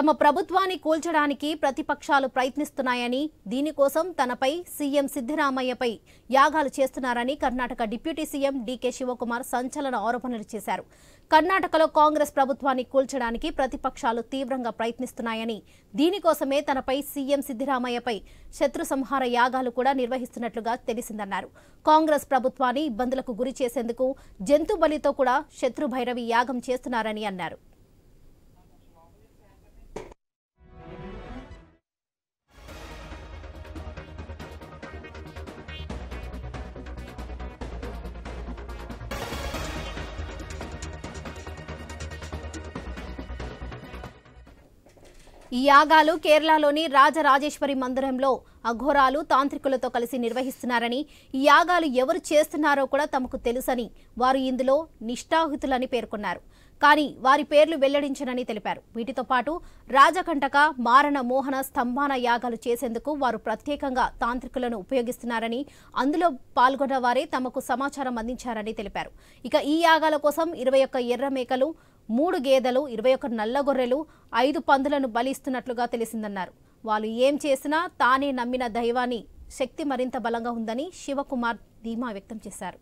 తమ ప్రభుత్వాన్ని కూల్చడానికి ప్రతిపక్షాలు ప్రయత్నిస్తున్నాయని, దీనికోసం తనపై సీఎం సిద్ధరామయ్యపై యాగాలు చేస్తున్నారని Karnataka deputy CM DK Shivakumar సంచలన ఆరోపణలు చేశారు. కర్ణాటకలో కాంగ్రెస్ ప్రభుత్వాన్ని కూల్చడానికి ప్రతిపక్షాలు తీవ్రంగా ప్రయత్నిస్తున్నాయని, దీనికోసమే తనపై సీఎం సిద్ధరామయ్యపై శత్రు సంహార యాగాలు కూడా నిర్వహిస్తున్నట్లుగా తెలిసిందన్నారు. కాంగ్రెస్ ప్రభుత్వాన్ని ఇబ్బందులకు గురి చేసేందుకు జంతు బలితో కూడా శత్రు భైరవి యాగం చేస్తున్నారని అన్నారు. ఈ యాగాలు కేరళలోని రాజరాజేశ్వరి మందిరంలో అఘోరాలు తాంత్రికులతో కలిసి నిర్వహిస్తున్నారని, ఈ యాగాలు ఎవరు చేస్తున్నారో కూడా తమకు తెలుసని, వారు ఇందులో నిష్ఠాహితులని పేర్కొన్నారు. కానీ వారి పేర్లు వెల్లడించనని తెలిపారు. వీటితో పాటు రాజకంటక, మారణ, మోహన, స్తంభాన యాగాలు చేసేందుకు వారు ప్రత్యేకంగా తాంత్రికులను ఉపయోగిస్తున్నారని, అందులో పాల్గొన్న వారే తమకు సమాచారం అందించారని తెలిపారు. ఇక ఈ యాగాల కోసం 21 ఎర్ర మేకలు, 3 గేదెలు, 21 నల్ల గొర్రెలు, 5 పందులను బలిస్తున్నట్లుగా తెలిసిందన్నారు. వాళ్ళు ఏం చేసినా తానే నమ్మిన దైవాన్ని శక్తి మరింత బలంగా ఉందని శివకుమార్ ధీమా వ్యక్తం చేశారు.